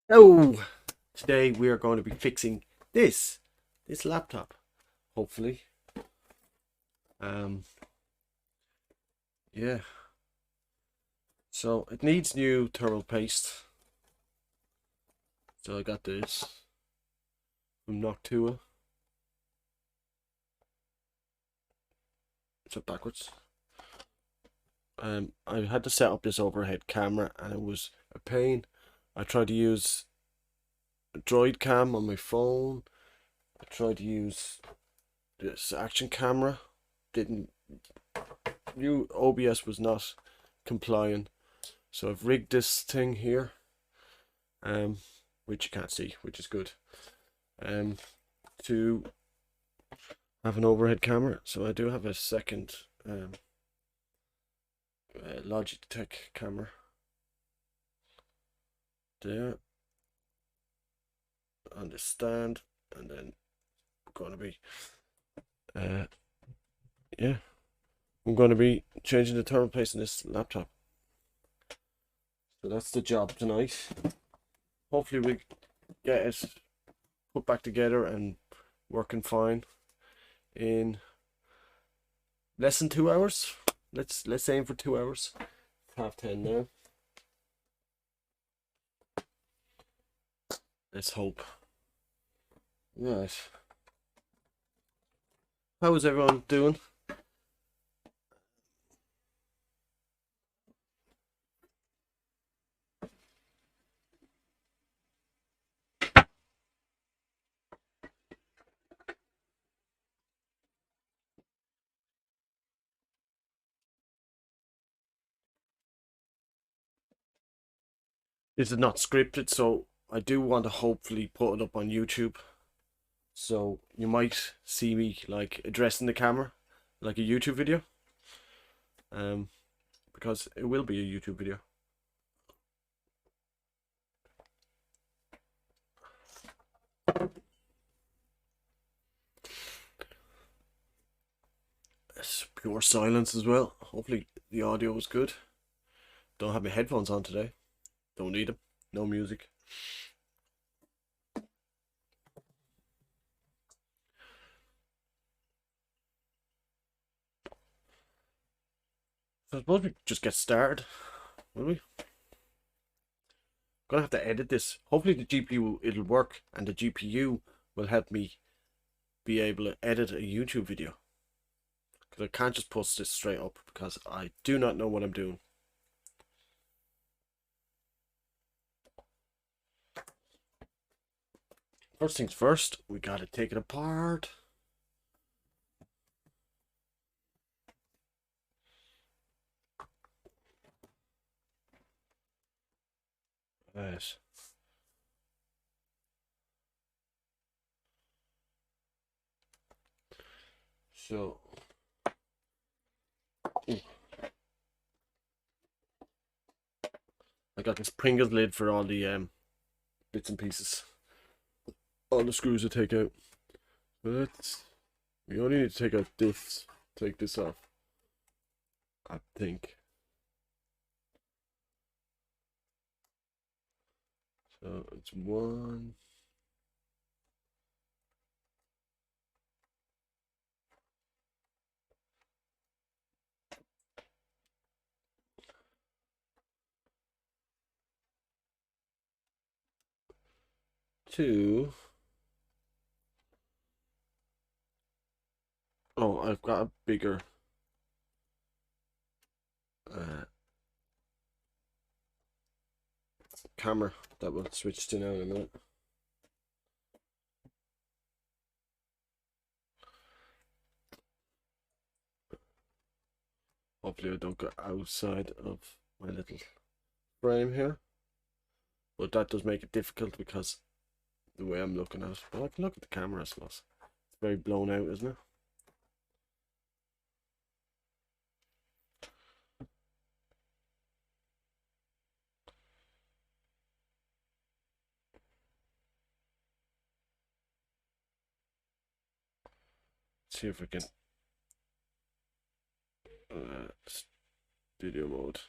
Oh, today we are going to be fixing this laptop, hopefully. Um, yeah. So it needs new thermal paste. So I got this from Noctua. So backwards. I had to set up this overhead camera, and it was a pain. I tried to use a Droid cam on my phone. I tried to use this action camera. Didn't. New OBS was not complying. So I've rigged this thing here, which you can't see, which is good, to have an overhead camera. So I do have a second Logitech camera there on the stand, and then going to be yeah, I'm going to be changing the thermal paste in this laptop. So that's the job tonight. Hopefully we get it put back together and working fine in less than 2 hours. Let's aim for 2 hours. 10:30 now. Let's hope. Right. How is everyone doing? This is not scripted, so I do want to hopefully put it up on YouTube. So you might see me like addressing the camera like a YouTube video. Because it will be a YouTube video. It's pure silence as well. Hopefully the audio is good. Don't have my headphones on today. Don't need them. No music. So I suppose we just get started, will we? Gonna have to edit this. Hopefully the GPU it'll work, and the GPU will help me be able to edit a YouTube video. Because I can't just post this straight up because I do not know what I'm doing. First things first, we gotta take it apart. Right. So, I got this Pringles lid for all the bits and pieces. All the screws to take out. But we only need to take out this. Take this off, I think. So it's one. Two. Oh, I've got a bigger camera that will switch to now in a minute. Hopefully I don't go outside of my little frame here. But that does make it difficult because the way I'm looking at it. But I can look at the camera, I suppose. It's very blown out, isn't it? Let's see if we can studio mode.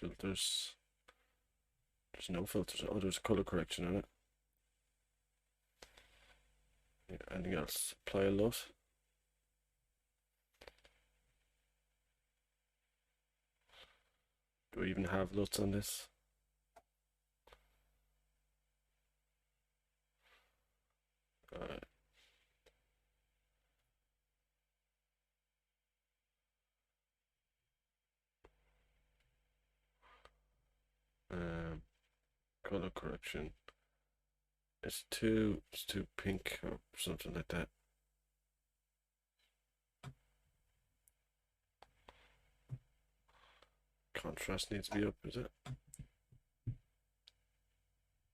filters. There's no filters. Oh, there's a color correction on it. Yeah, anything else? Apply a LUT. Do we even have LUTs on this? Color correction. It's too pink or something like that. Contrast needs to be up, is it?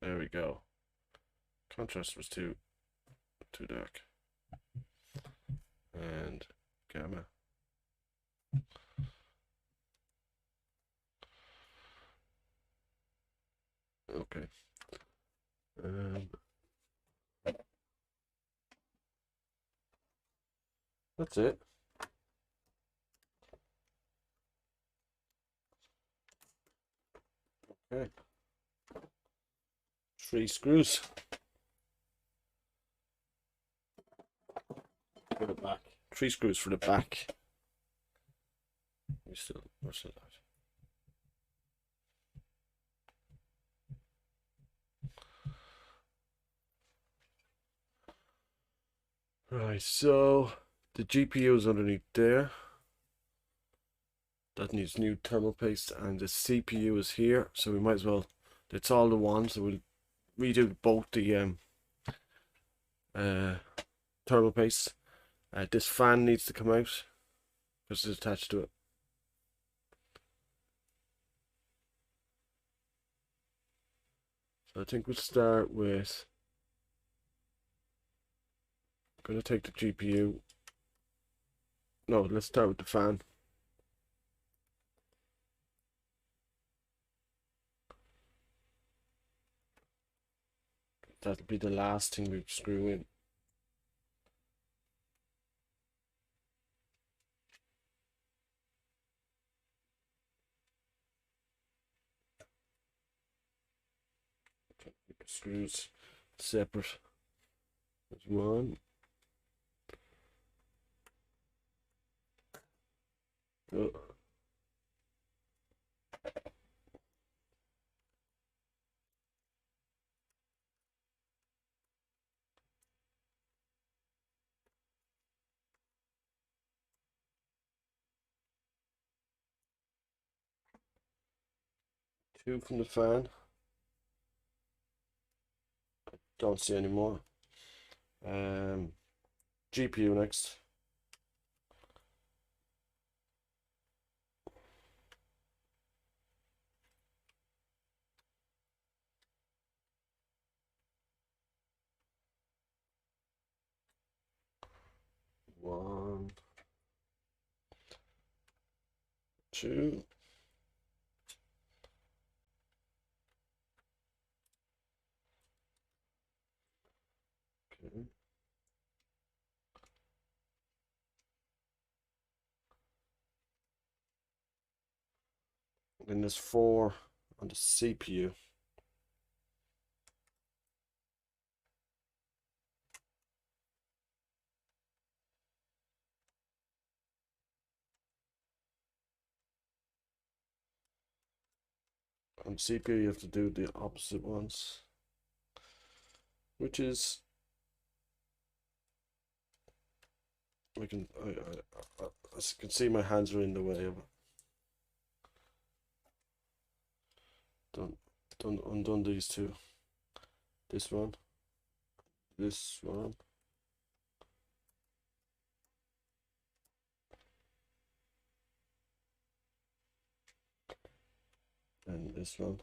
There we go. Contrast was too dark. And gamma. Okay. That's it. Okay. 3 screws for the back. 3 screws for the back. Where's that? Right, so the GPU is underneath there. That needs new thermal paste, and the CPU is here, so we might as well, it's all the one, so we'll redo both the thermal paste. This fan needs to come out because it's attached to it. So I think we'll start with, I'm going to take the GPU. No, let's start with the fan. That'll be the last thing we screw in. Keep the screws separate. There's one. Oh. Two from the fan. Don't see any more. GPU next. One, two. Okay. Then there's 4 on the CPU. On CPU you have to do the opposite ones, which is I as you can see, my hands are in the way of it. Undone these two. This one. This one. And this one.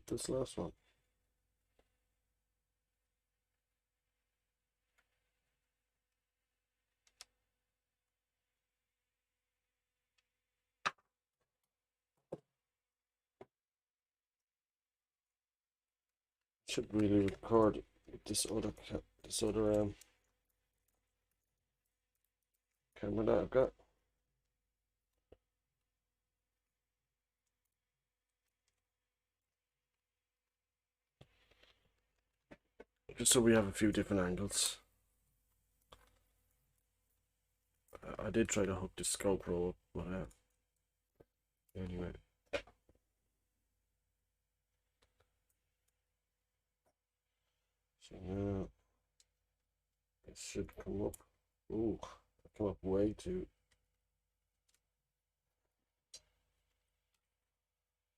This last one. Should really record this other this other camera that I've got. Just so we have a few different angles. I did try to hook this GoPro up, but anyway. So now it should come up. Ooh, come up way too.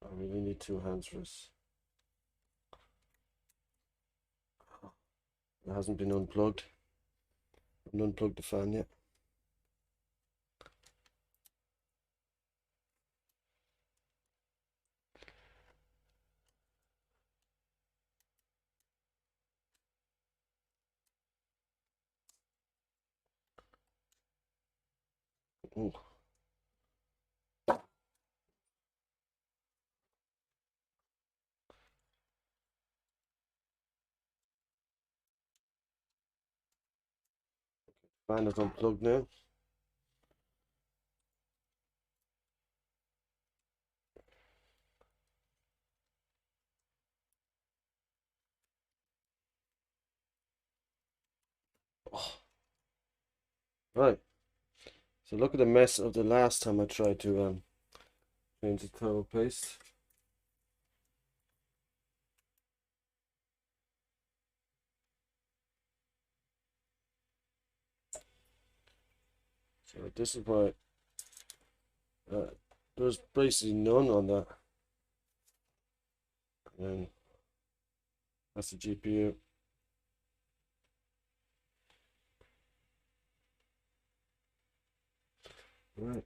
I really need two hands for this. It hasn't been unplugged. I haven't unplugged the fan yet. Ooh. Fan is unplugged now. Oh. Right. So look at the mess of the last time I tried to change the thermal paste. So this is why there's basically none on that. And then that's the GPU. Right.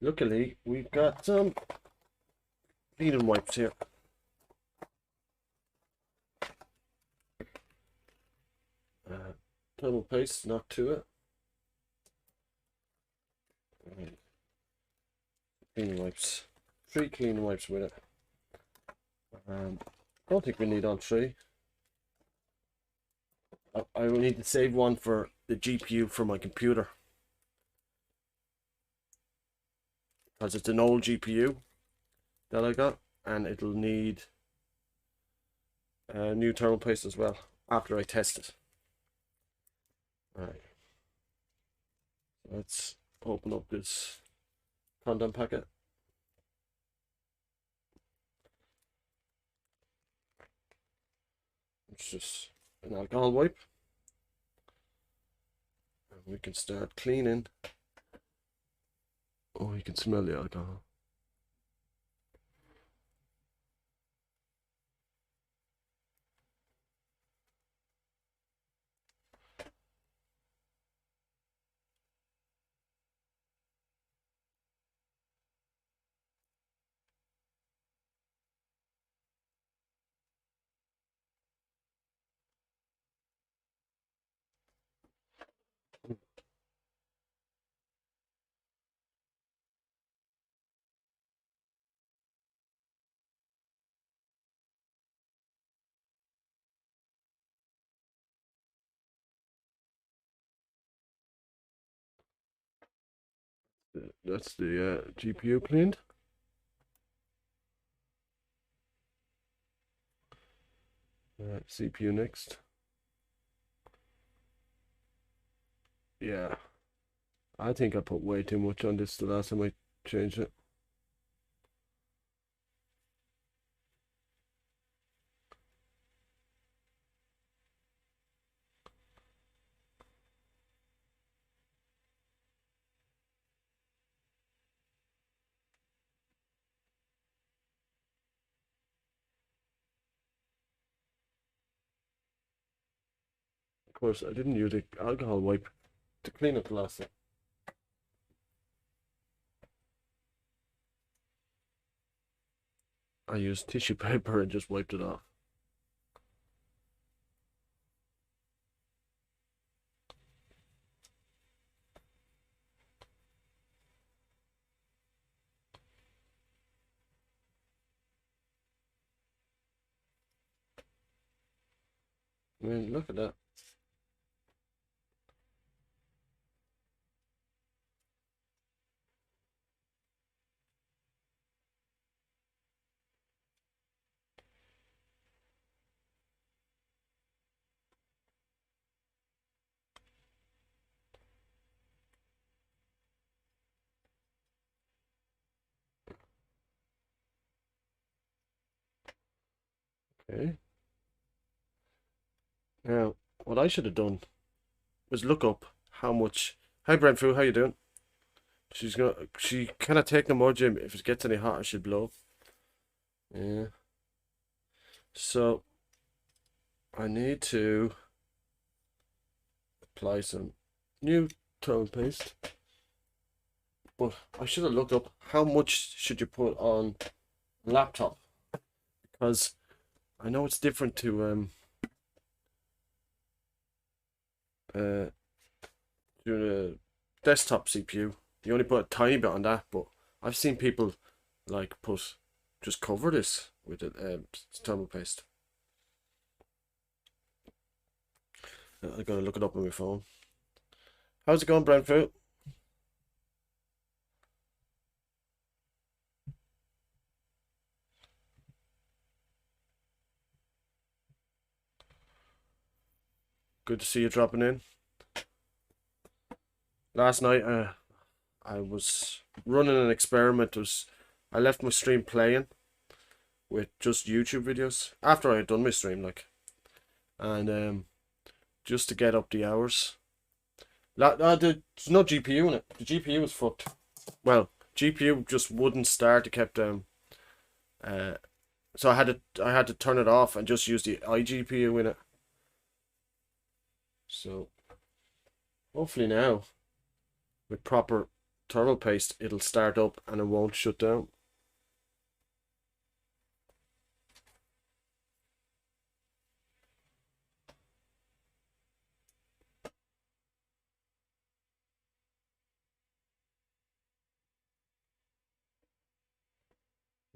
Luckily, we've got some cleaning wipes here. Thermal paste, not to it. Right. Cleaning wipes. 3 cleaning wipes with it. Don't think we need all 3. I will need to save one for the GPU for my computer, because it's an old GPU that I got, and it'll need new thermal paste as well after I test it. Alright, let's open up this condom packet. It's just an alcohol wipe, and we can start cleaning. Oh, you can smell the alcohol. That's the GPU cleaned. CPU next. Yeah, I think I put way too much on this the last time I changed it. Of course, I didn't use the alcohol wipe to clean it the last time. I used tissue paper and just wiped it off. I mean, look at that. Okay. Now, what I should have done was look up how much. Hi, Brentford, how you doing? She cannot take no more, Jim. If it gets any hotter, she'll blow. Yeah. So I need to apply some new tone paste. But I should have looked up how much should you put on laptop, because I know it's different to uh the desktop CPU. You only put a tiny bit on that, but I've seen people like just cover this with a thermal paste. I gotta look it up on my phone. How's it going, Brentford? Good to see you dropping in. Last night, I was running an experiment. I left my stream playing with just YouTube videos after I had done my stream, like, and just to get up the hours. There's no GPU in it. The GPU was fucked. Well, GPU just wouldn't start. It kept so I had to turn it off and just use the iGPU in it. So hopefully now, with proper thermal paste, it'll start up and it won't shut down.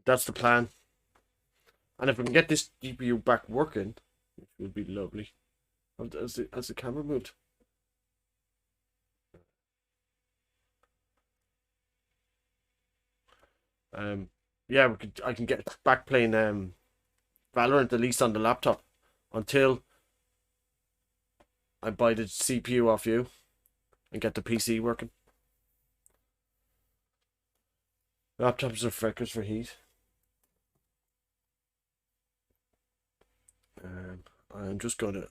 That's the plan. And if I can get this GPU back working, which would be lovely. Has the camera moved? Yeah, I can get back playing Valorant at least on the laptop until I buy the CPU off you and get the PC working. Laptops are freckers for heat. I'm just going to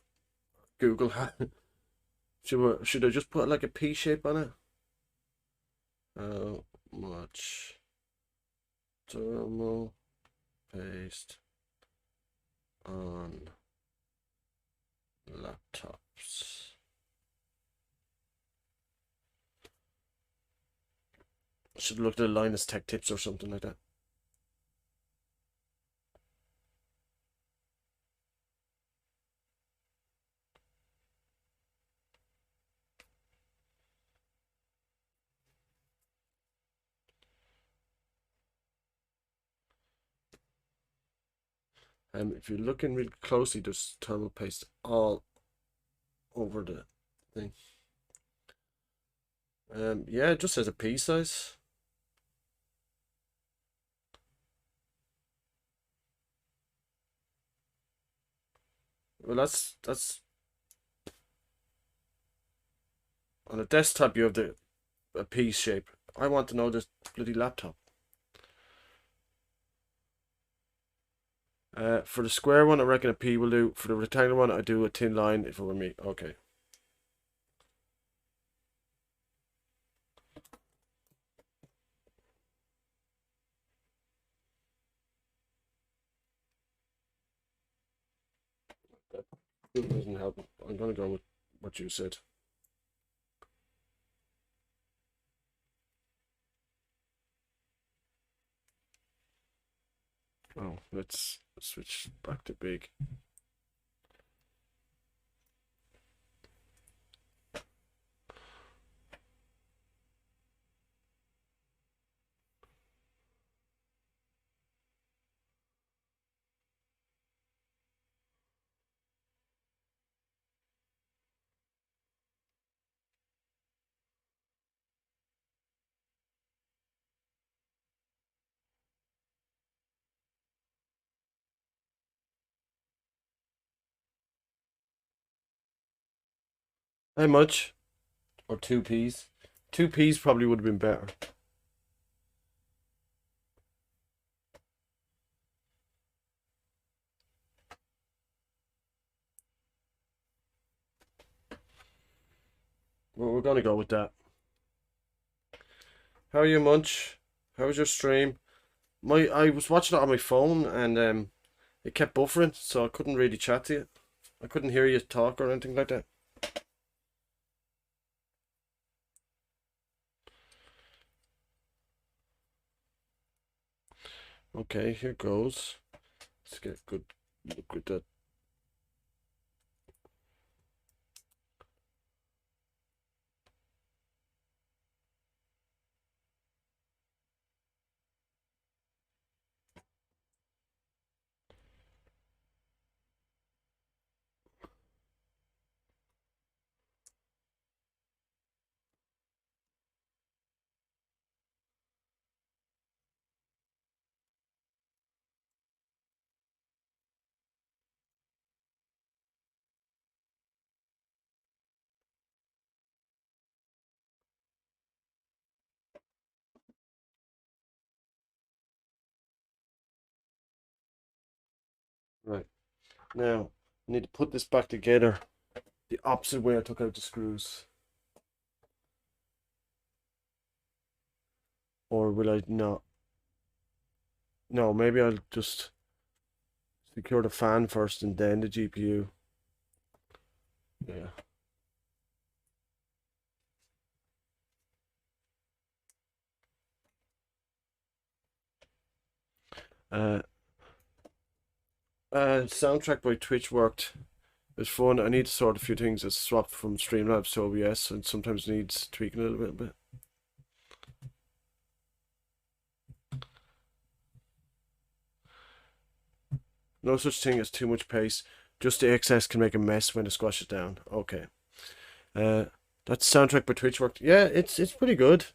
Google how. Should I just put like a P shape on it? How much thermal paste on laptops? Should look at Linus Tech Tips or something like that. If you're looking really closely, there's thermal paste all over the thing. Yeah, it just says a pea size. Well, that's on a desktop. You have a pea shape. I want to know this bloody laptop. For the square one, I reckon a P will do. For the rectangular one, I do a thin line if it were me. Okay. That doesn't help. I'm gonna go with what you said. Oh, let's switch back to big. How much? Or 2p's? 2p's probably would have been better. Well, we're gonna go with that. How are you, Munch? How was your stream? I was watching it on my phone and it kept buffering, so I couldn't really chat to you. I couldn't hear you talk or anything like that. Okay, here goes. Let's get a good look at that. Right. Now, I need to put this back together the opposite way I took out the screws. Or will I not? No, maybe I'll just secure the fan first and then the GPU. Yeah. Uh, Soundtrack by Twitch worked. It was fun. I need to sort a few things. It's swapped from Streamlabs to OBS and sometimes needs tweaking a little bit. No such thing as too much pace. Just the excess can make a mess when it squashes down. Okay. That soundtrack by Twitch worked. Yeah, it's pretty good.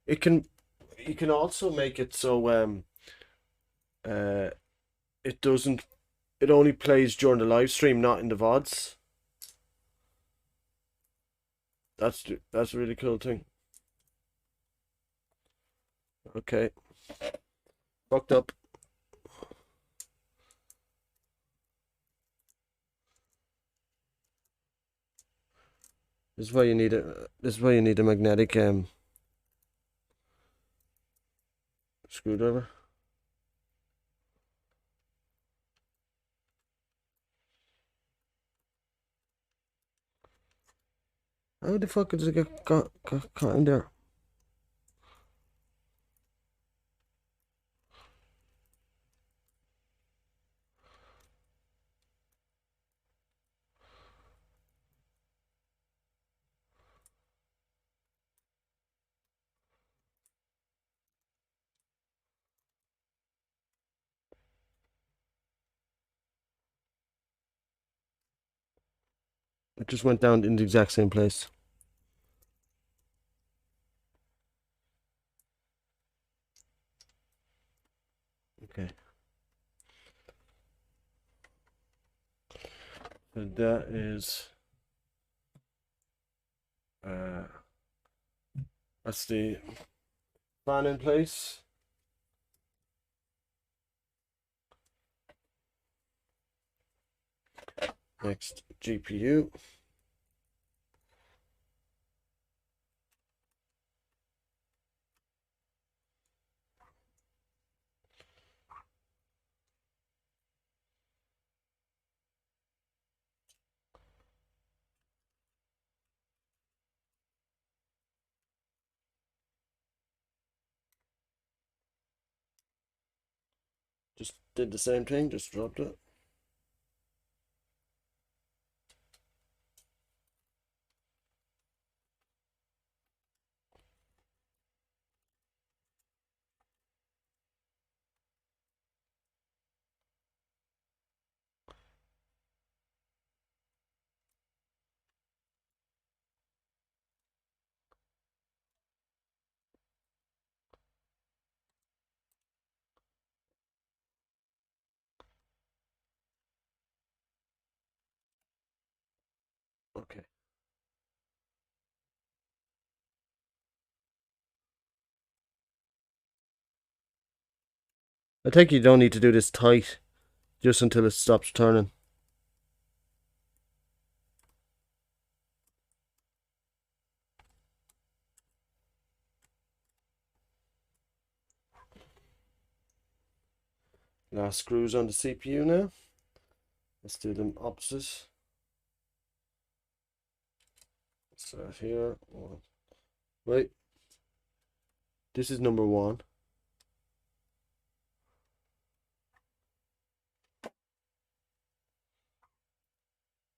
It can you can also make it so uh it doesn't it only plays during the live stream, not in the VODs. That's a really cool thing. Okay. Fucked up. This is why you need a magnetic screwdriver. How the fuck does it get caught in there? It just went down in the exact same place. Okay. So that is that's the fan in place. Next, GPU. Just did the same thing, just dropped it. I think you don't need to do this tight, just until it stops turning. Last screws on the CPU now. Let's do them opposite. Start here. Wait. This is number 1.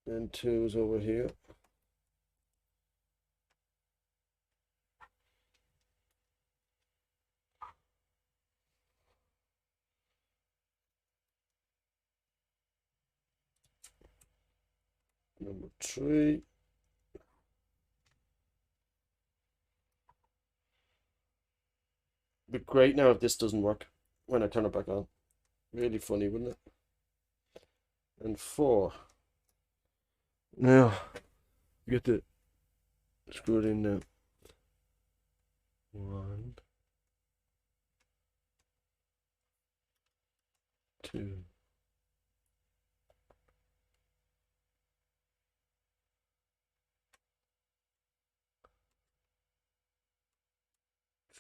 Then 2 is over here. Number 3. It'd be great now if this doesn't work when I turn it back on. Really funny, wouldn't it? And 4. Now, get the screw it in now. 1, 2.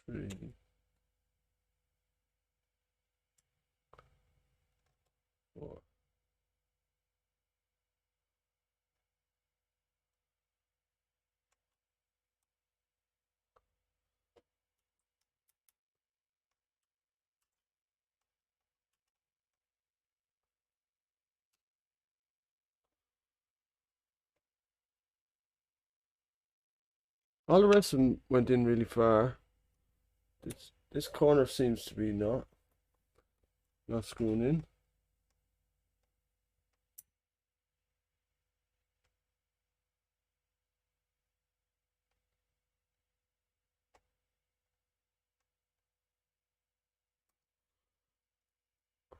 3. 4. All the rest of them went in really far. This corner seems to be not screwing in.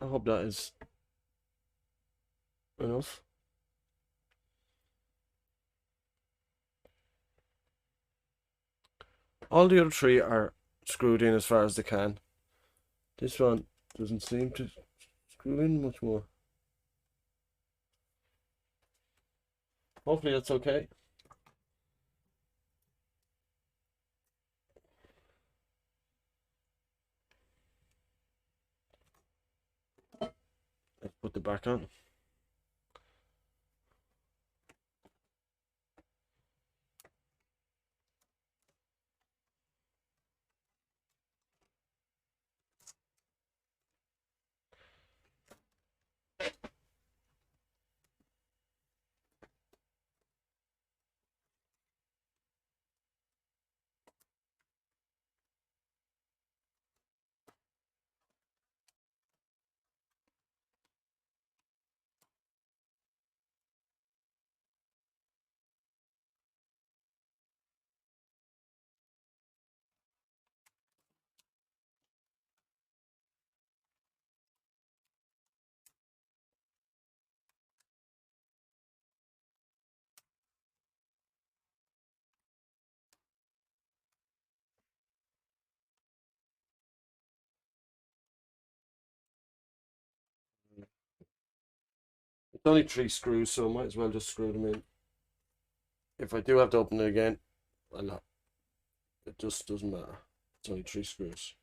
I hope that is enough. All the other 3 are screwed in as far as they can. This one doesn't seem to screw in much more. Hopefully that's okay. Let's put the back on. It's only 3 screws, so I might as well just screw them in. If I do have to open it again, I'll not. It just doesn't matter. It's only 3 screws.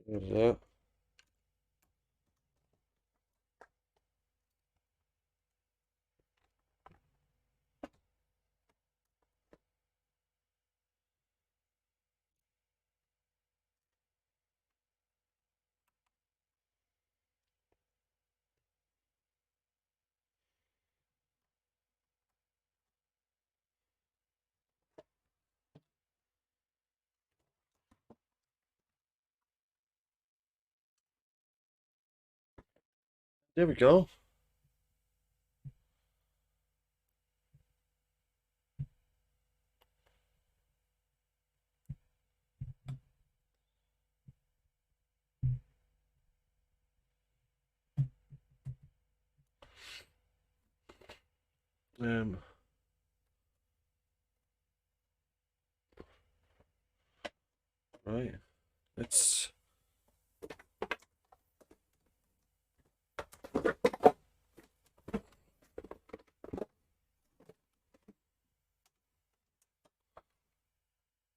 There's that. There we go. Right, let's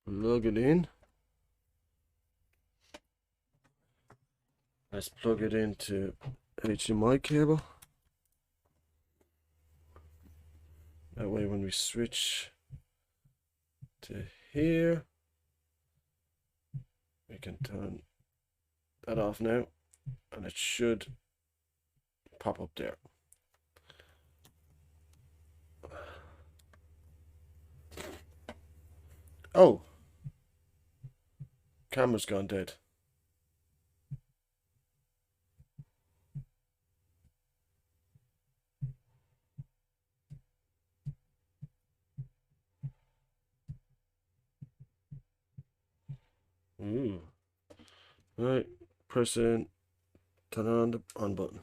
plug it in. Let's plug it into HDMI cable. That way when we switch to here, we can turn that off now, and it should pop up there. Oh, camera's gone dead. Right, press in, turn on the on button.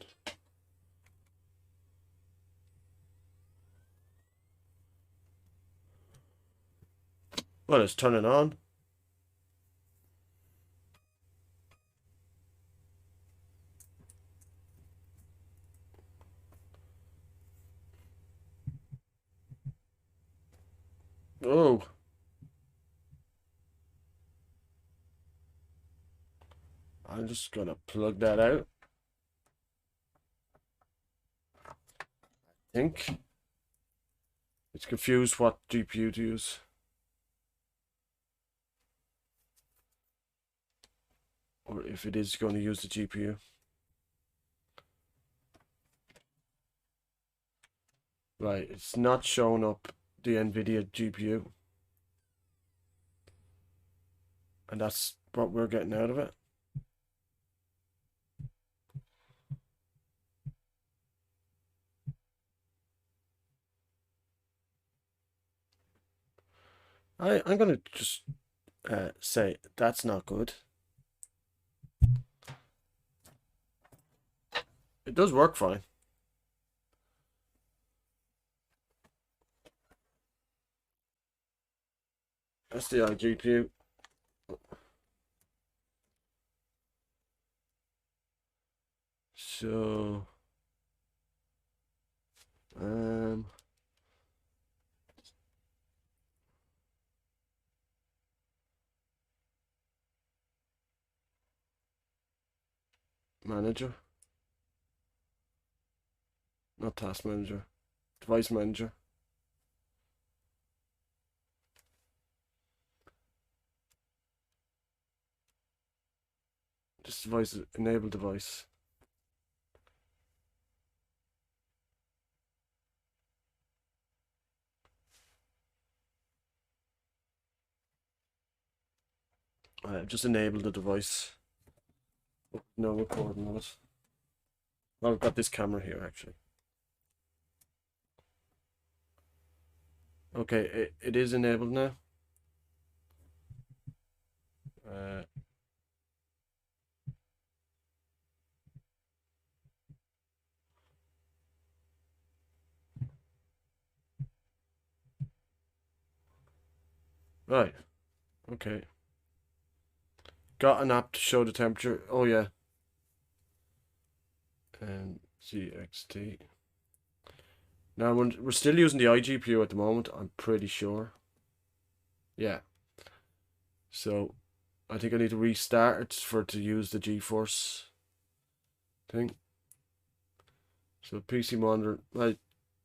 Well, it's turning on. Oh. I'm just gonna plug that out. I think it's confused what GPU to use. Or if it is going to use the GPU. Right, it's not showing up the NVIDIA GPU. And that's what we're getting out of it. I'm going to just say that's not good. It does work fine. That's the iGPU. So, manager, not task manager, device manager. This device is enable device. I've just enabled the device. No recording on it. Well, I've got this camera here actually. Okay, it is enabled now. Right. Okay. Got an app to show the temperature. Oh yeah. And CXT. Now we're still using the iGPU at the moment, I'm pretty sure. Yeah. So I think I need to restart it for to use the GeForce thing. So PC monitor, my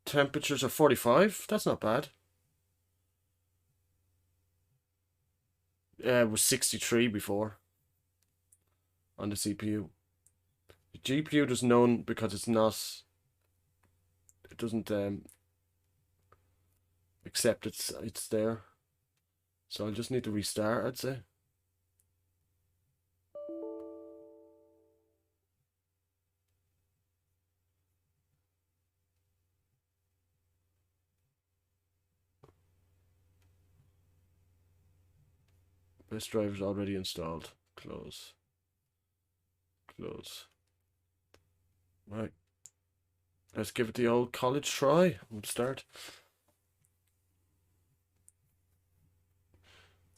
temperatures are 45. That's not bad. It was 63 before on the CPU. The GPU is known because it's not. It doesn't accept it's there. So I'll just need to restart, I'd say. This driver's already installed. Close. Close. Right. Let's give it the old college try. We'll start.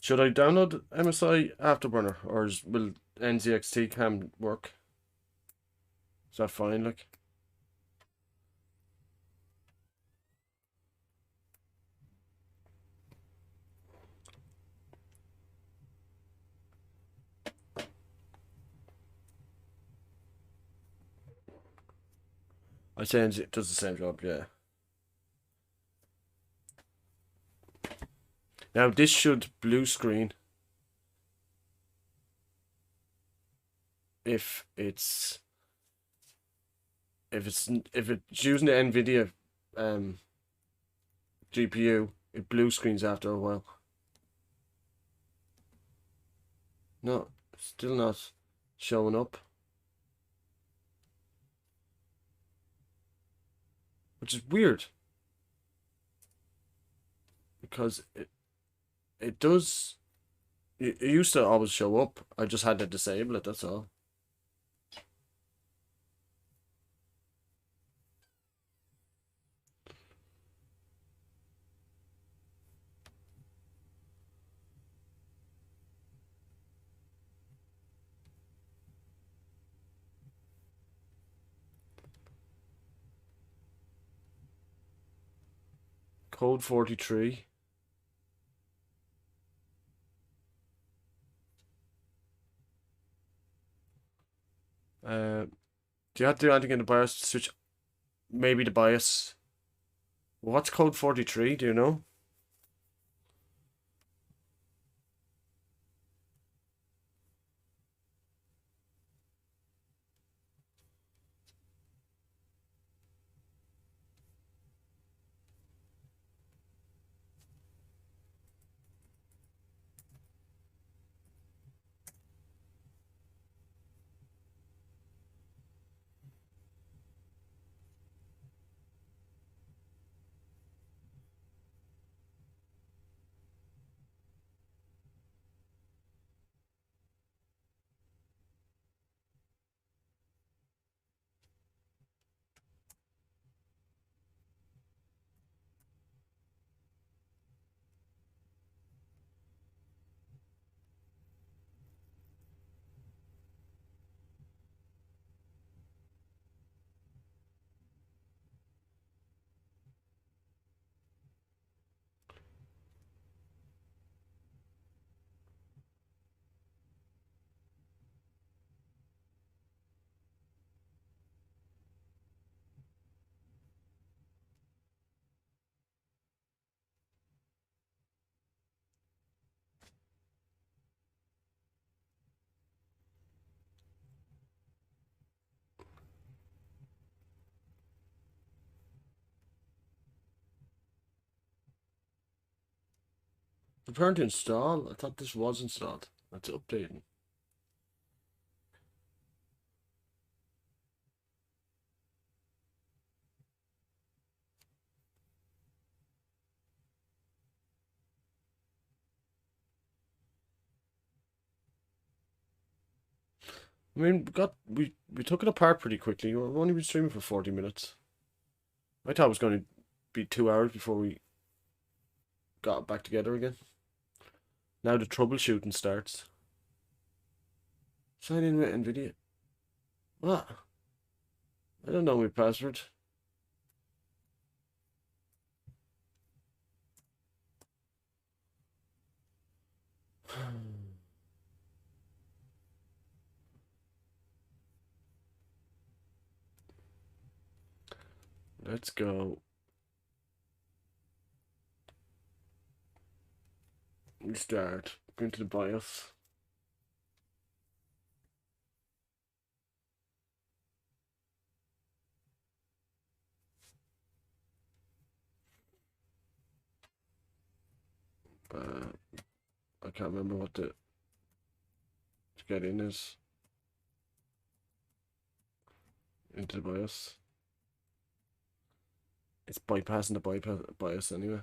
Should I download MSI Afterburner, or will NZXT cam work? Is that fine, like? I say it does the same job, yeah. Now this should blue screen if it's using the NVIDIA GPU, it blue screens after a while. No, still not showing up. Which is weird. Because it does, it used to always show up. I just had to disable it, that's all. Code 43. Do you have to do anything in the BIOS to switch? Maybe the BIOS. What's code 43? Do you know? Prepare to install? I thought this was installed. That's updating. I mean, we took it apart pretty quickly. We've only been streaming for 40 minutes. I thought it was going to be 2 hours before we got it back together again. Now the troubleshooting starts. Sign in with NVIDIA. What? I don't know my password. Let's go. Restart. Go into the BIOS. I can't remember what to get in is. Into the BIOS. It's bypassing the BIOS anyway.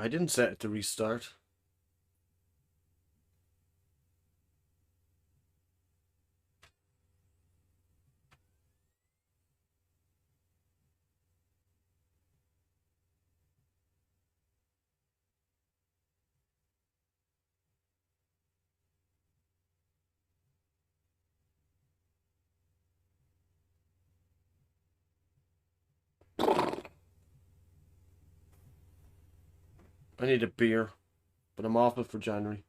I didn't set it to restart. I need a beer, but I'm off it for January.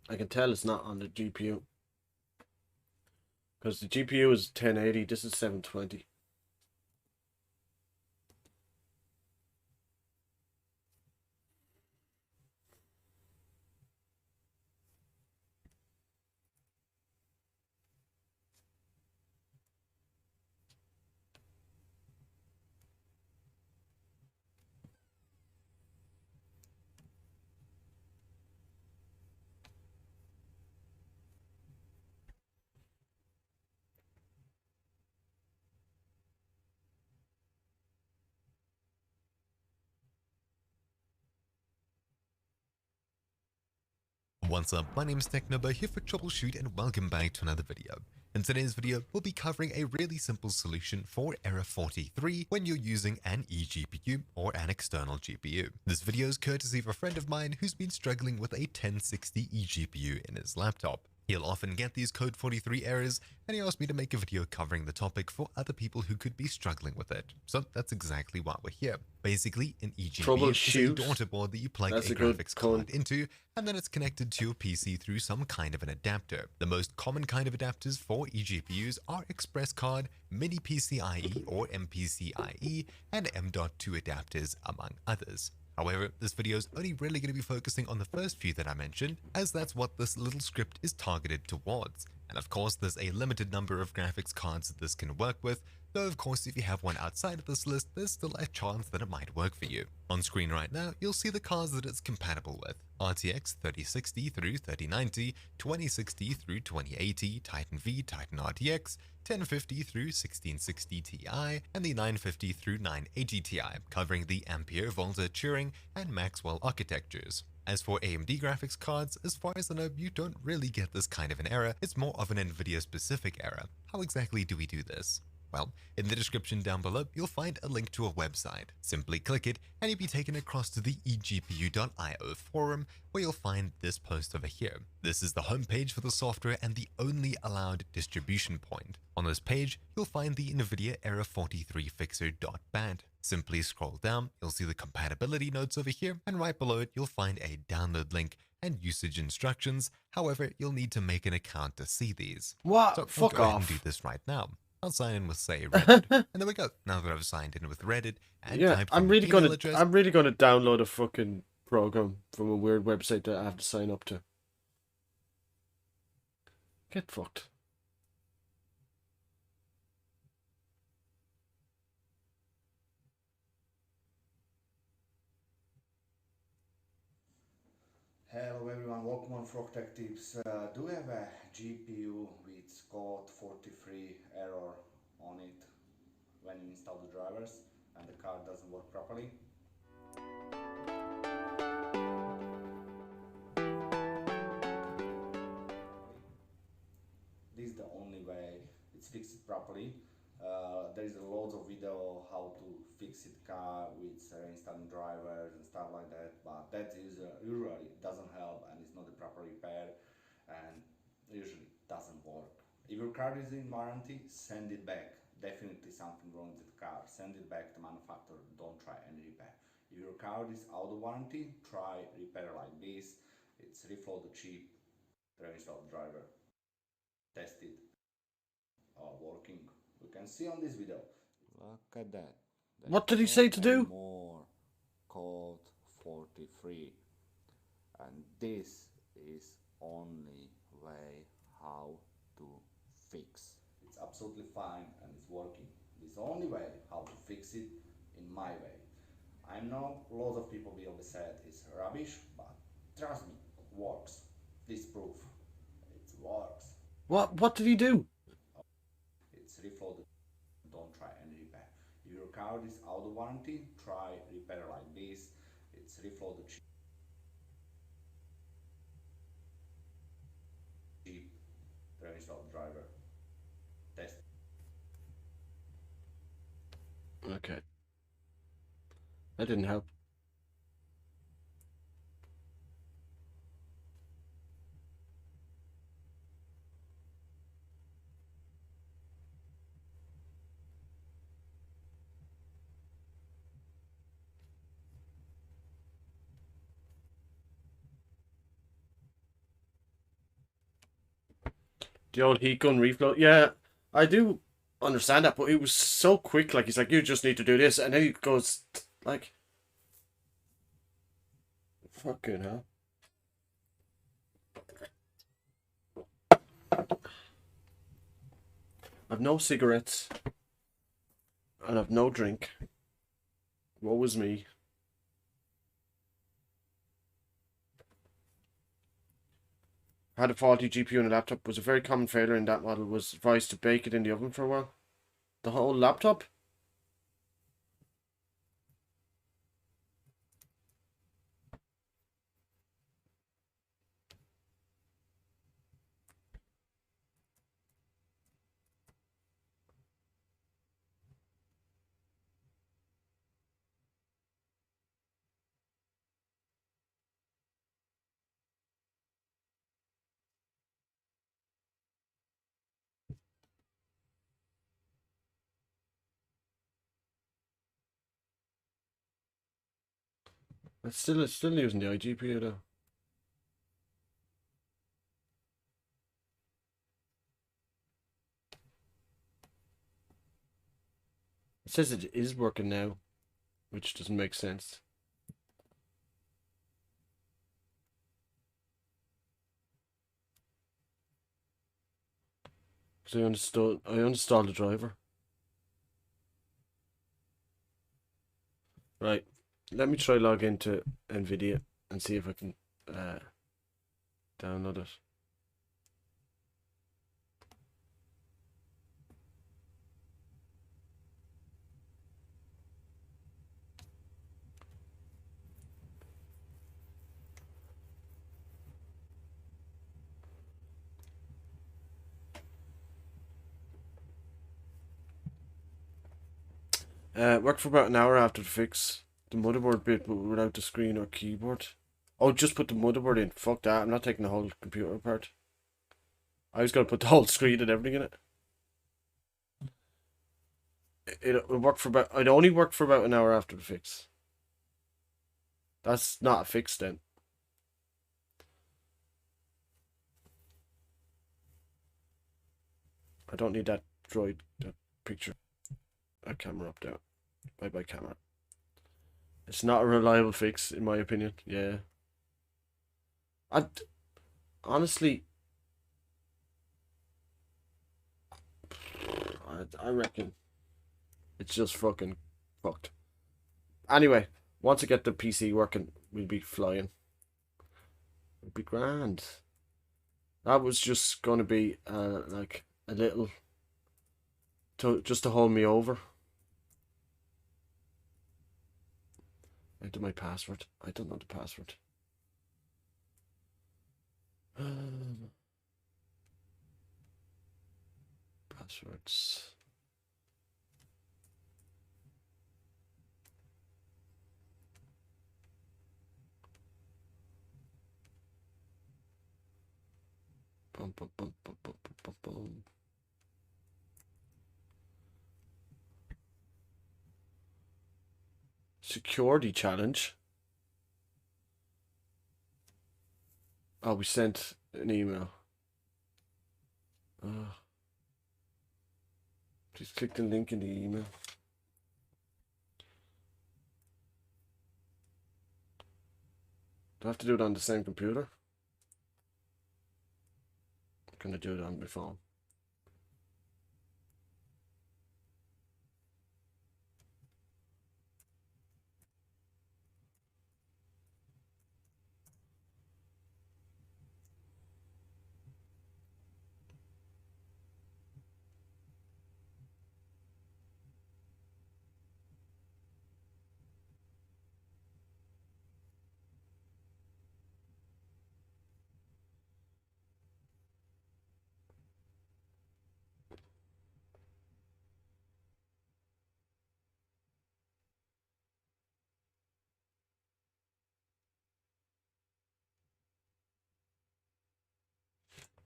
I can tell it's not on the GPU. Because the GPU is 1080, this is 720. What's up, my name is TechNobo here for Troubleshoot and welcome back to another video. In today's video, we'll be covering a really simple solution for error 43 when you're using an eGPU or an external GPU. This video is courtesy of a friend of mine who's been struggling with a 1060 eGPU in his laptop. He'll often get these code 43 errors, and he asked me to make a video covering the topic for other people who could be struggling with it. So that's exactly why we're here. Basically, an eGPU is a daughter board that you plug a graphics card into, and then it's connected to your PC through some kind of an adapter. The most common kind of adapters for eGPUs are Express Card, Mini PCIe or MPCIe, and M.2 adapters, among others. However, this video is only really going to be focusing on the first few that I mentioned, as that's what this little script is targeted towards. And of course, there's a limited number of graphics cards that this can work with, though of course if you have one outside of this list, there's still a chance that it might work for you. On screen right now, you'll see the cards that it's compatible with: RTX 3060 through 3090, 2060 through 2080, Titan V, Titan RTX, 1050 through 1660 Ti, and the 950 through 980 Ti, covering the Ampere, Volta, Turing, and Maxwell architectures. As for AMD graphics cards, as far as I know, you don't really get this kind of an error. It's more of an NVIDIA specific error. How exactly do we do this? Well, in the description down below, you'll find a link to a website. Simply click it and you'll be taken across to the eGPU.io forum, where you'll find this post over here. This is the homepage for the software and the only allowed distribution point. On this page, you'll find the NVIDIA Error 43 Fixer.bat. Simply scroll down, you'll see the compatibility notes over here, and right below it, you'll find a download link and usage instructions. However, you'll need to make an account to see these. What? So Fuck go ahead off. and do this right now. I'll sign in with, say, Reddit, and there we go. Now that I've signed in with Reddit and typed in my email address, I'm really gonna download a fucking program from a weird website that I have to sign up to. Get fucked. Hello everyone, welcome on Frog Tech Tips. Do we have a GPU with code 43 error on it when you install the drivers and the card doesn't work properly? This is the only way it's fixed properly. There is a loads of video how to fix it car with installing drivers and stuff like that, but that is usually doesn't help and it's not a proper repair and usually doesn't work. If your car is in warranty, send it back. Definitely something wrong with the car. Send it back to manufacturer, don't try any repair. If your car is out of warranty, try repair like this. It's reflow the chip, reinstall the driver, test it, working. You can see on this video. Look at that. What did he say to do? More code 43, and this is only way how to fix. It's absolutely fine and it's working. This is the only way how to fix it in my way. I know lots of people will be said it's rubbish, but trust me, it works. This proof, it works. What did he do? It's reflow car is out of warranty, try repair like this. It's reflow the chip, reinstall the driver, test. Okay. That didn't help. The old heat gun reflow. Yeah, I do understand that, but it was so quick. Like, he's like, you just need to do this. And then he goes, like, fucking hell. I've no cigarettes. And I've no drink. Woe is me. Had a faulty GPU in a laptop. Was a very common failure in that model. Was advised to bake it in the oven for a while. The whole laptop? It's still using the iGPU though. It says it is working now, which doesn't make sense. So I uninstalled the driver. Right. Let me try log into NVIDIA and see if I can download it. Worked for about an hour after the fix. The motherboard bit, but without the screen or keyboard. Oh, just put the motherboard in. Fuck that. I'm not taking the whole computer apart. I was gonna put the whole screen and everything in it. It worked for about. It only worked for about an hour after the fix. That's not a fix then. I don't need that droid, that picture, that camera up there. Bye bye camera. It's not a reliable fix in my opinion. Yeah. Honestly, I reckon it's just fucking fucked. Anyway, once I get the PC working, we'll be flying. It'll be grand. That was just going to be like a little just to hold me over. Enter my password. I don't know the password. Passwords. Bum, bum, bum, bum, bum, bum, bum. Security challenge. Oh, we sent an email. Please click the link in the email. Do I have to do it on the same computer? I'm gonna do it on my phone.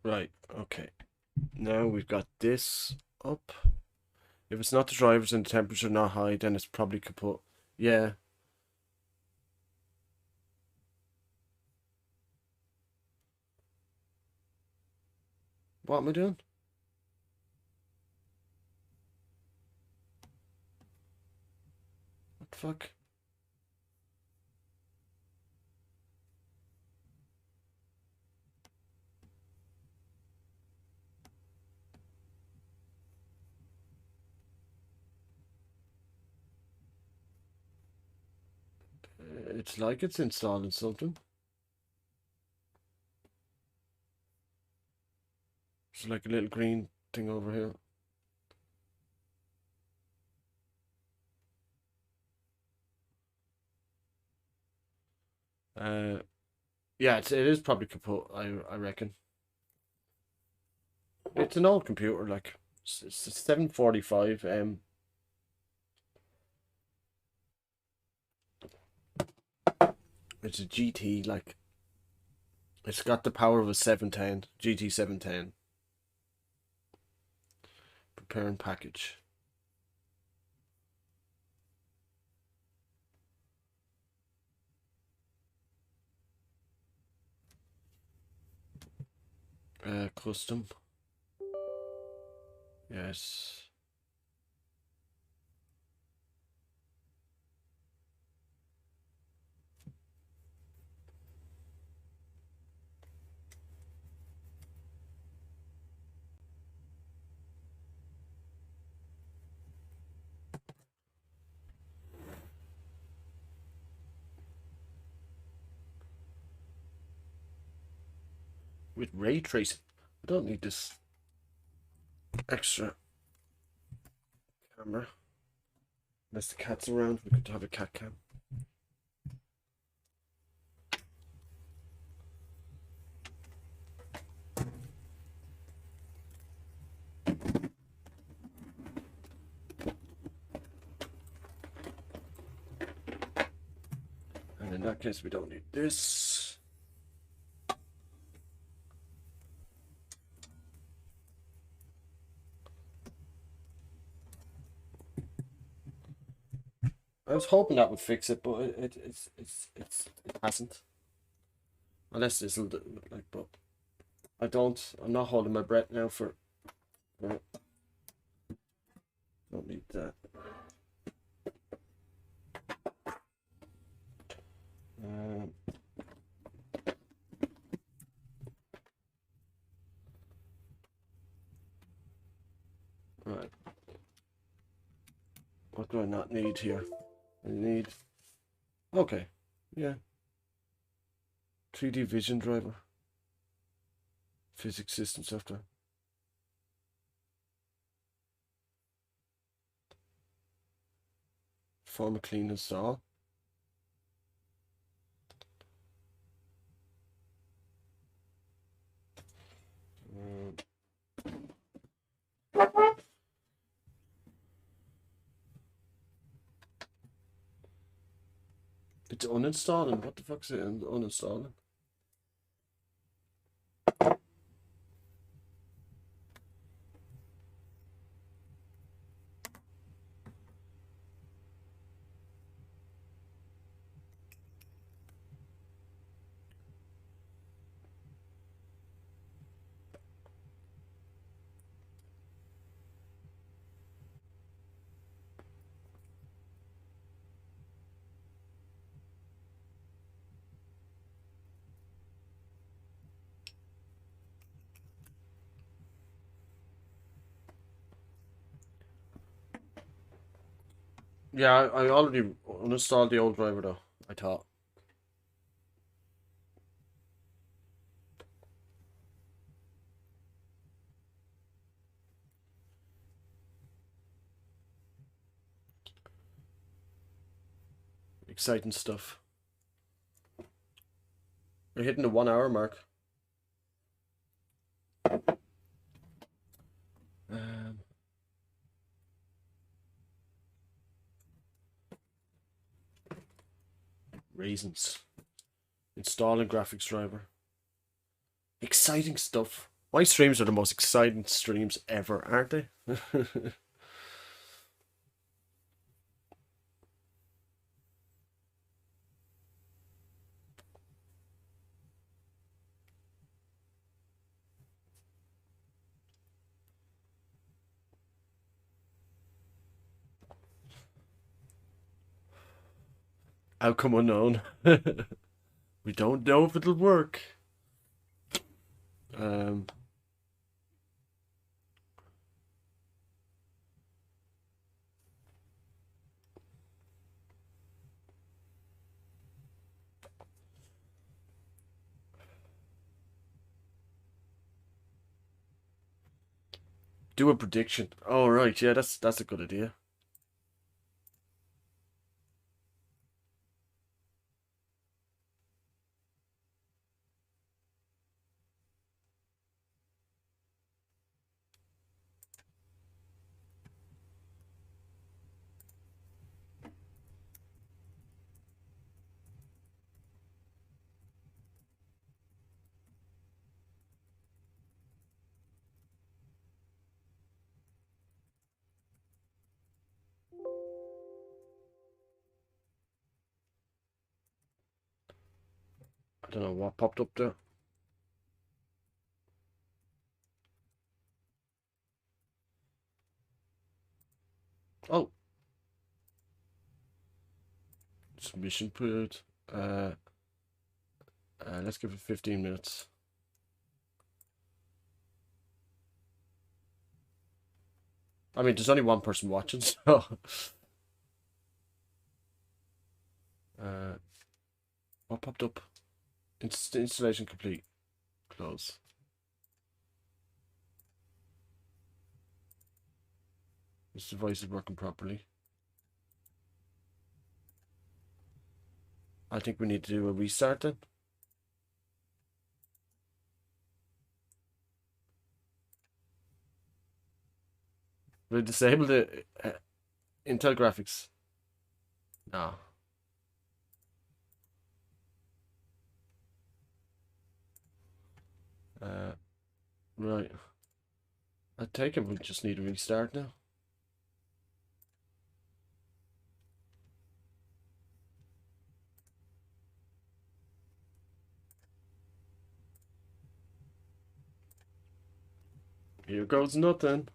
Right, okay. Now we've got this up. If it's not the drivers and the temperature not high, then it's probably kaput. Yeah. What am I doing? What the fuck? It's like it's installing something. There's like a little green thing over here. Yeah, it is probably kaput, I reckon. It's an old computer, like it's a 745 it's a GT, like it's got the power of a 710 GT 710. Preparing package. Custom. Yes. With ray tracing. I don't need this extra camera. Unless the cat's around, we could have a cat cam. And in that case, we don't need this. I was hoping that would fix it, but it hasn't. Unless this will do, like, but I'm not holding my breath now for. Right. Don't need that. Right. What do I not need here? I need. Okay. Yeah. 3D vision driver. Physics system software. Form a clean install. It's uninstalling. What the fuck's it uninstalling? Yeah, I already uninstalled the old driver though, I thought. Exciting stuff. We're hitting the 1 hour mark. Raisins. Installing graphics driver. Exciting stuff. My streams are the most exciting streams ever, aren't they? Outcome unknown. We don't know if it'll work. Do a prediction. Oh right, yeah, that's a good idea. I don't know what popped up there. Oh, submission period. Let's give it 15 minutes. I mean, there's only one person watching, so. What popped up? Installation complete. Close. This device is working properly. I think we need to do a restart then. We disabled the Intel graphics. No. Right. I take it we just need a restart now. Here goes nothing.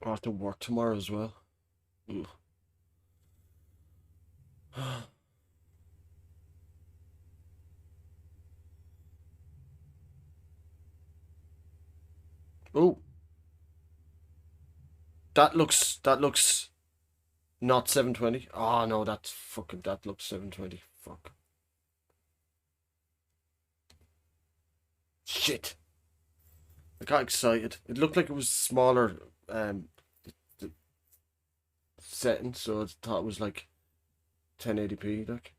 I'll have to work tomorrow as well. Ooh. Oh, that looks not 720. Oh no, that looks 720. Fuck. Shit. I got excited. It looked like it was smaller the setting, so I thought it was like 1080p like.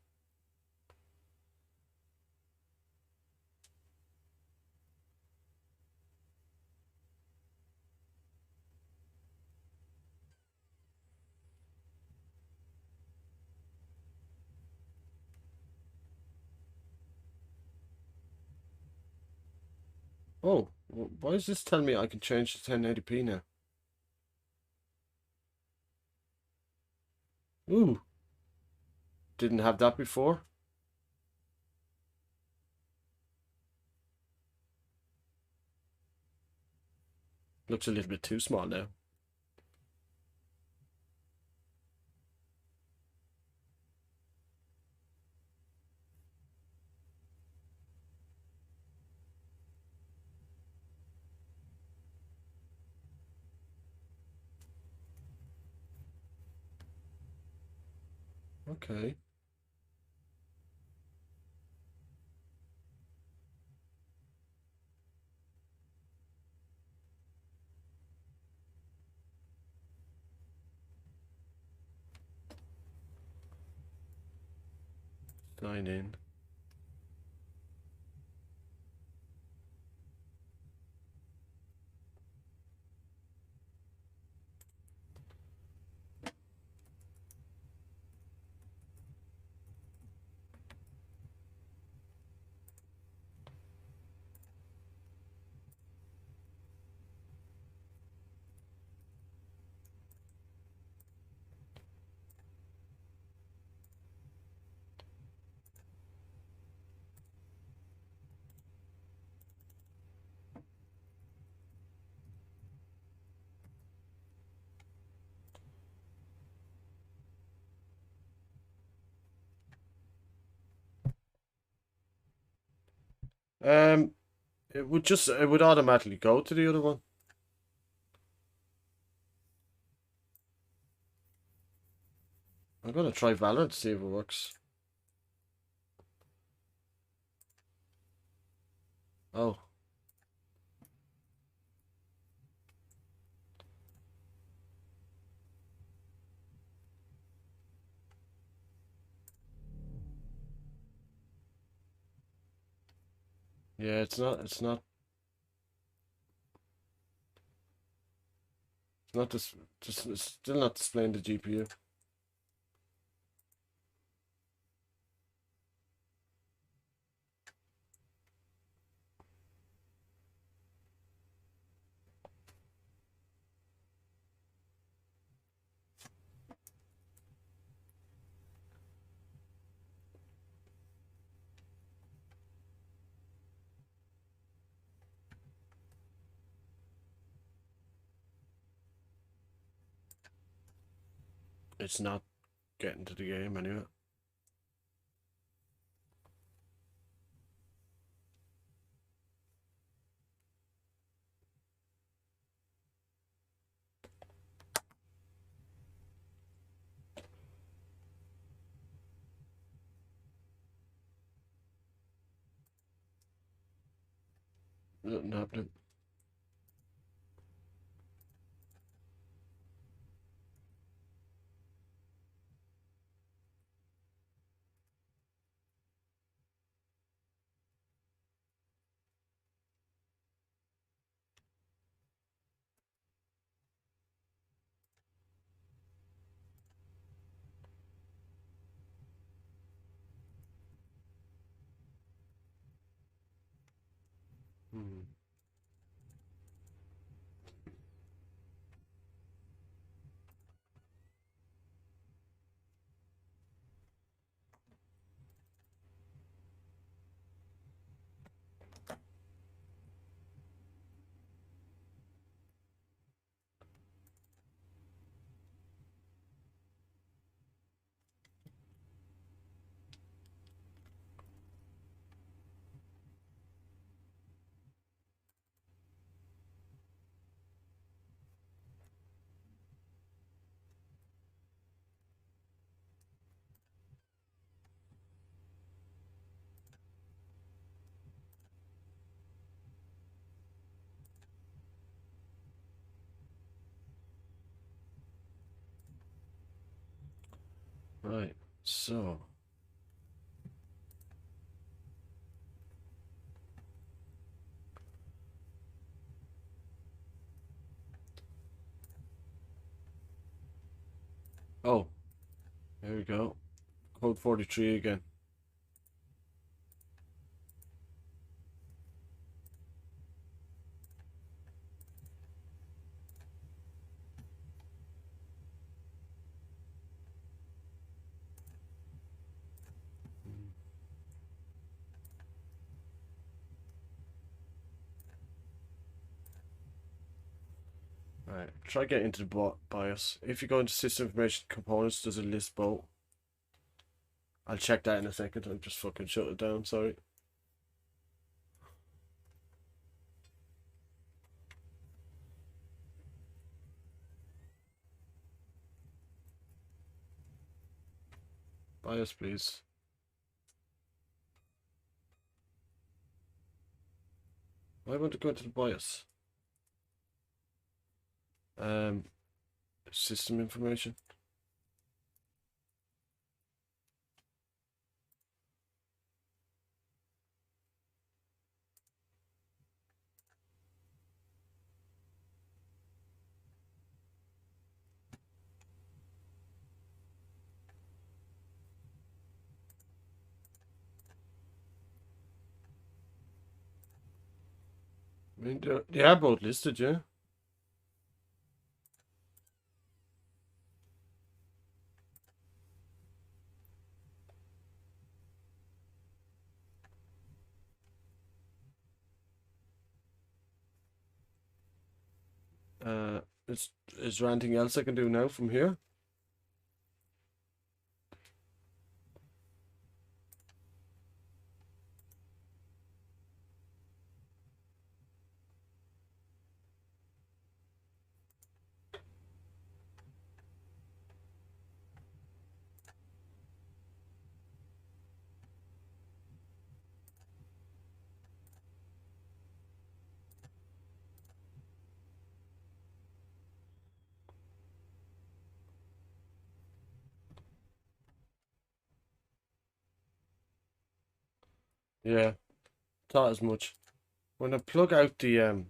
Oh, why is this telling me I can change to 1080p now? Ooh, didn't have that before. Looks a little bit too small now. Okay. Sign in. It would automatically go to the other one. I'm gonna try Valorant to see if it works. Oh. Yeah, it's still not displaying the GPU. It's not getting to the game anyway. Nothing happening. Hmm. Right, so oh, there we go. Code 43 again. Right, try getting into the BIOS. If you go into System Information Components, there's a list bolt. I'll check that in a second. I'll just fucking shut it down, sorry. BIOS, please. Why won't it go into the BIOS? System information. I mean, they are both listed, yeah. Is there anything else I can do now from here? Yeah, thought as much. When I plug out the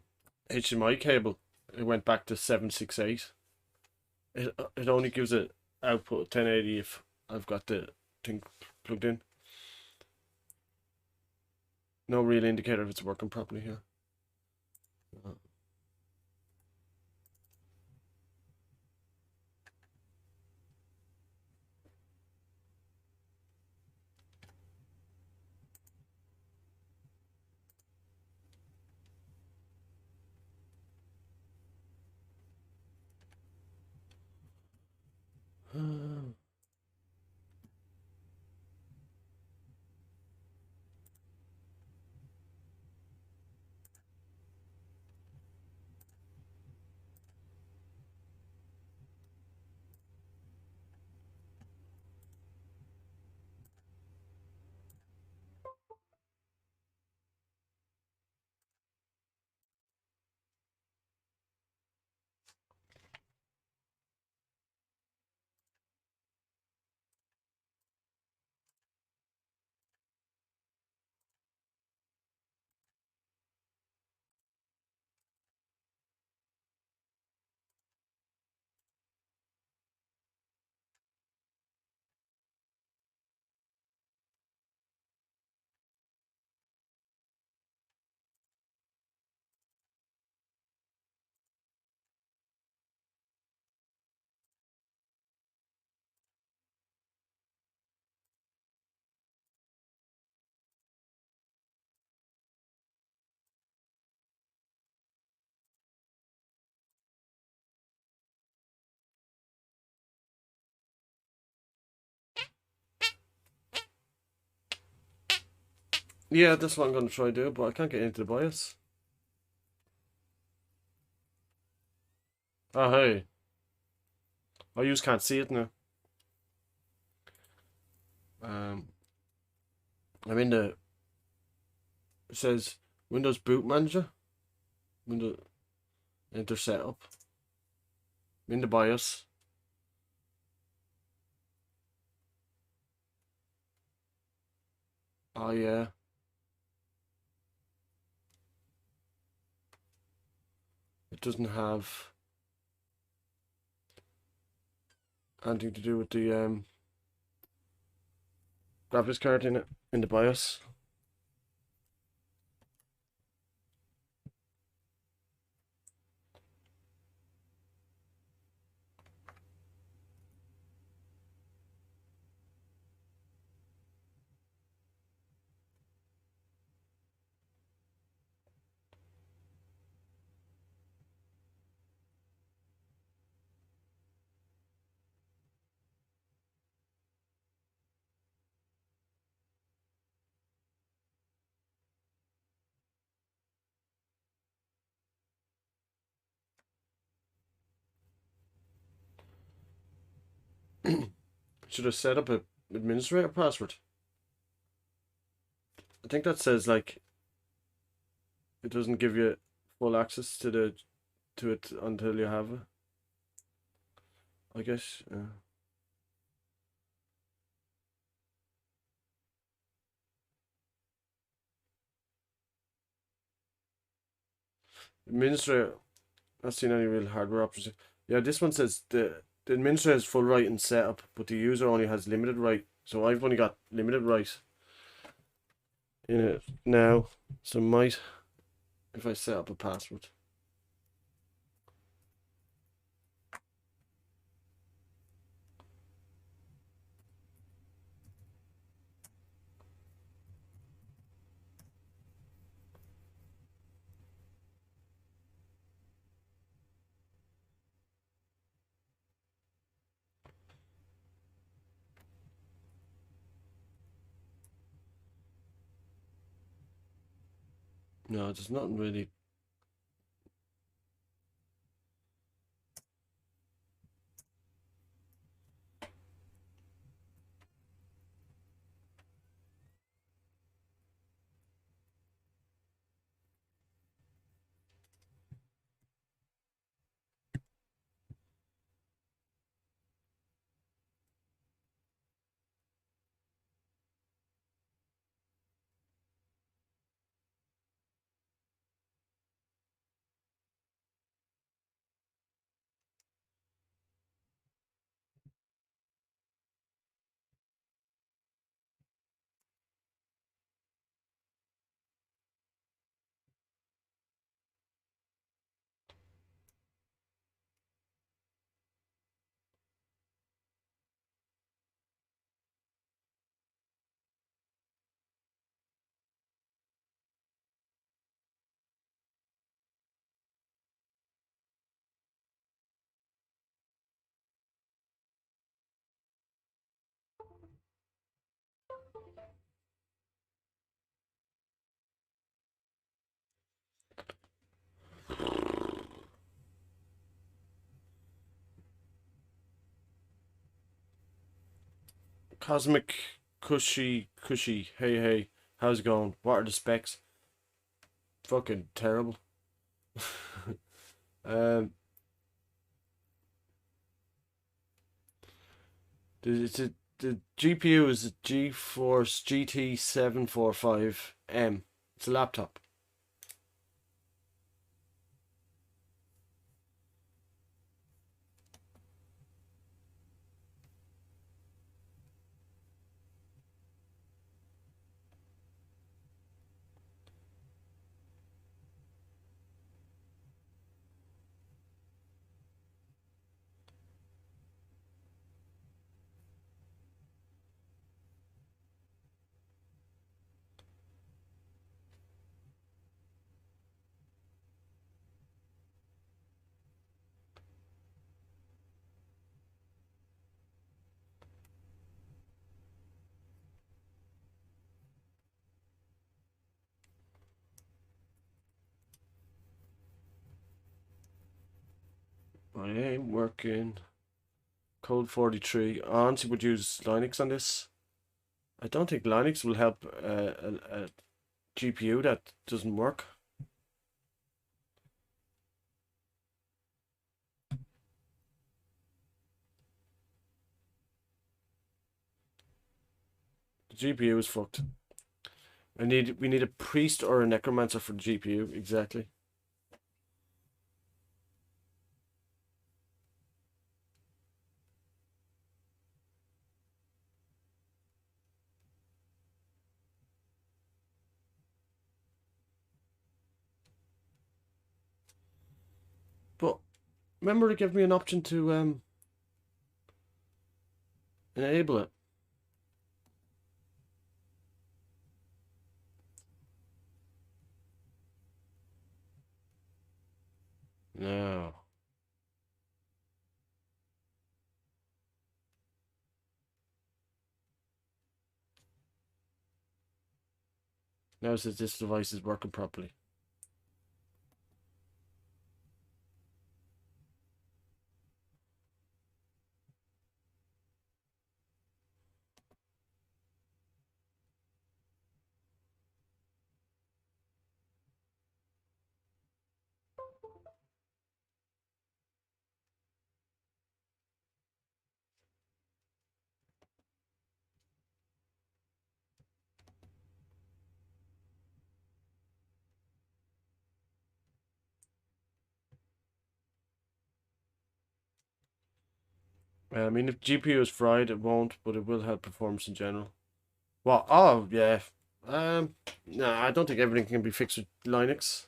HDMI cable, it went back to 768. It only gives it output 1080 if I've got the thing plugged in. No real indicator if it's working properly here. Yeah, that's what I'm going to try to do, but I can't get into the BIOS. Oh, hey. I just can't see it now. I'm in the... It says Windows Boot Manager. Windows... Enter setup. I'm in the BIOS. Oh, yeah. It doesn't have anything to do with the graphics card in it, in the BIOS. Should have set up a administrator password. I think that says like it doesn't give you full access to it until you have it. I guess. Administrator. Not seen any real hardware options. Yeah, this one says the administrator has full right in setup, but the user only has limited right. So I've only got limited right in it now. So might if I set up a password. No, there's nothing really. Cosmic Cushy. Hey, how's it going? What are the specs? Fucking terrible. um, the GPU is a GeForce GT 745M. It's a laptop. I ain't working. Code 43. I honestly would use Linux on this. I don't think Linux will help a GPU that doesn't work. The GPU is fucked. We need a priest or a necromancer for the GPU, exactly. But remember to give me an option to enable it. No. Now it says this device is working properly. I mean, if GPU is fried, it won't, but it will help performance in general. Well, oh, yeah. No, I don't think everything can be fixed with Linux.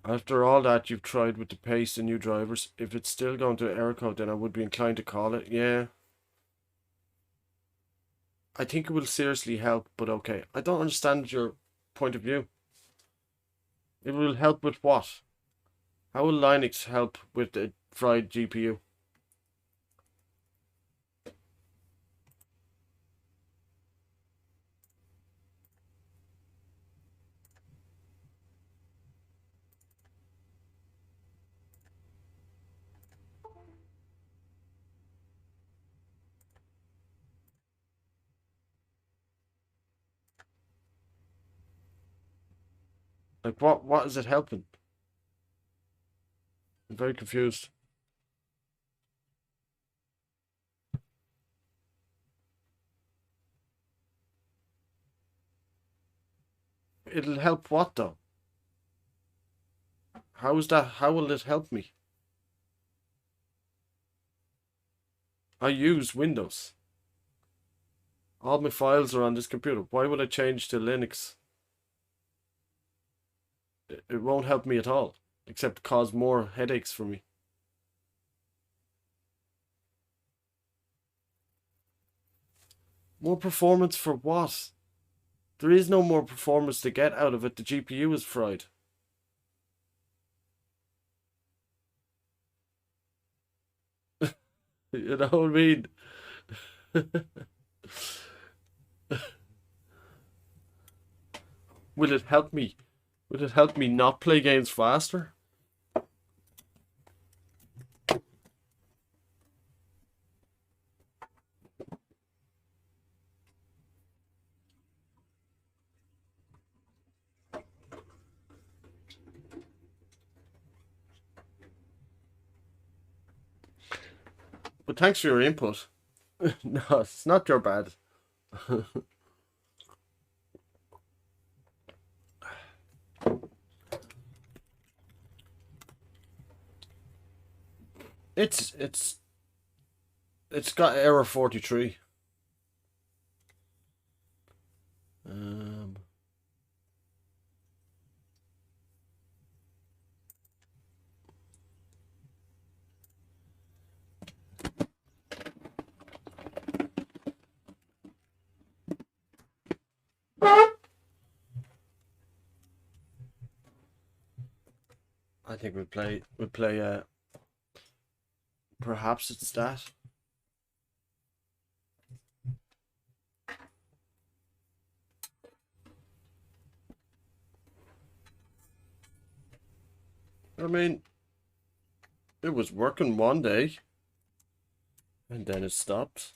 After all that you've tried with the paste and new drivers, if it's still going to error code, then I would be inclined to call it. Yeah. I think it will seriously help, but okay. I don't understand your point of view. It will help with what? How will Linux help with the fried GPU? Like what is it helping? I'm very confused. It'll help what though? How is that? How will it help me? I use Windows. All my files are on this computer. Why would I change to Linux? It won't help me at all, except cause more headaches for me. More performance for what? There is no more performance to get out of it. The GPU is fried. You know what I mean? Will it help me? Will it help me not play games faster? But thanks for your input. No, it's not your bad. It's got error 43. I think we'll play perhaps it's that. I mean, it was working one day and then it stopped.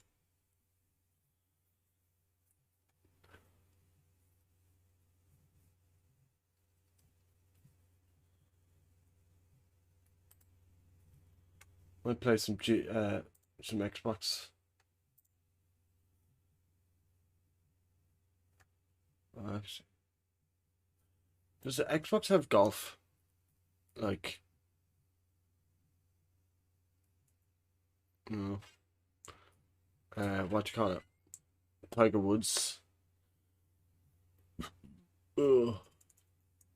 Might play some Xbox. Actually, does the Xbox have golf? Like, no. What you call it? Tiger Woods. Ugh.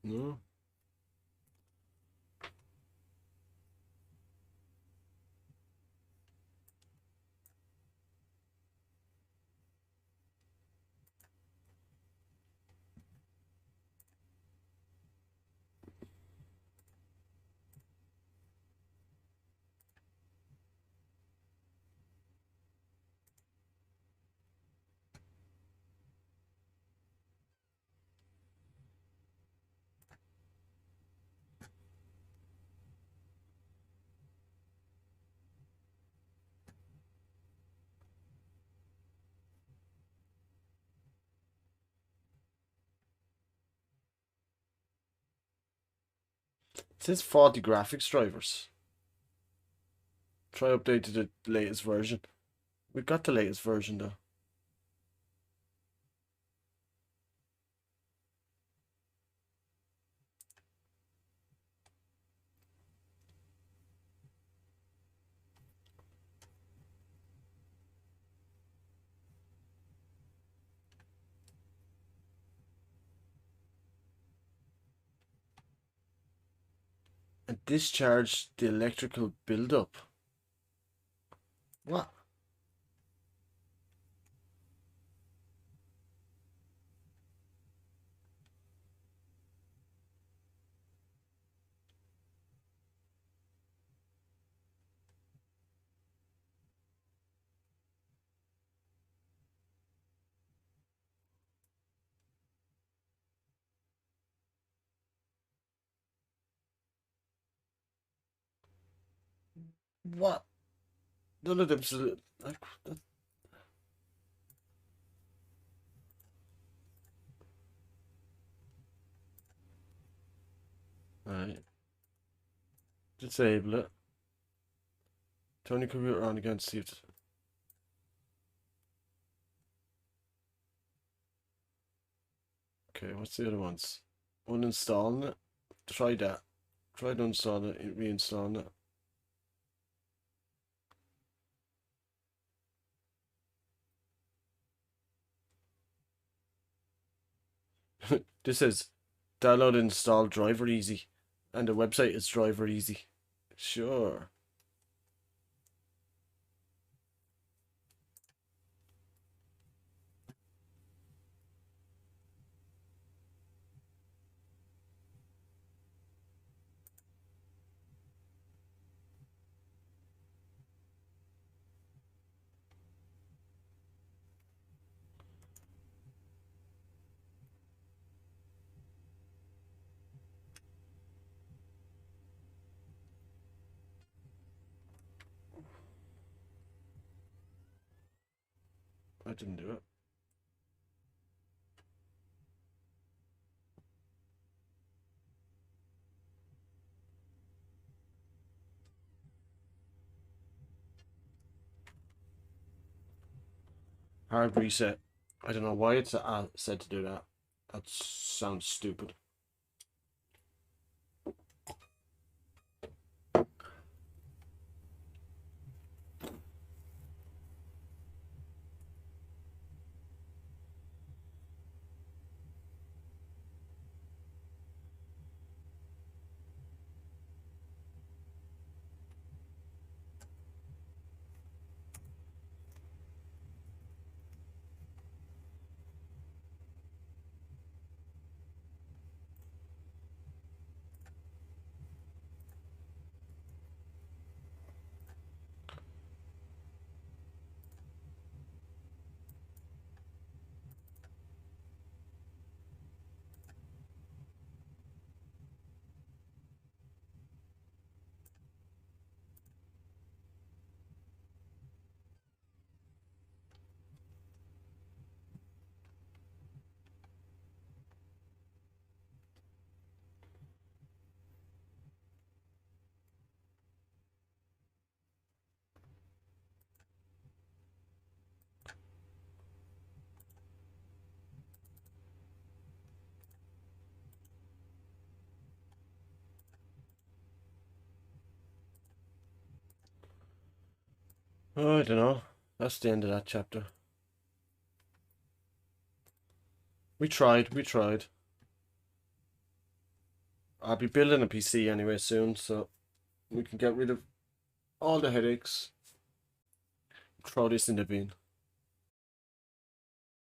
No. It says faulty graphics drivers. Try update to the latest version. We've got the latest version though. And discharge the electrical buildup. What? What? None of them's like that. Right. Disable it. Turn your computer on again to see if. Okay, what's the other ones? Uninstalling it. Try that. Try to uninstall it, reinstalling it. This says download and install driver easy. And the website is driver easy. Sure. I didn't do it. Hard reset. I don't know why it's said to do that. That sounds stupid. Oh, I don't know. That's the end of that chapter. We tried. I'll be building a PC anyway soon, so we can get rid of all the headaches. Throw this in the bin.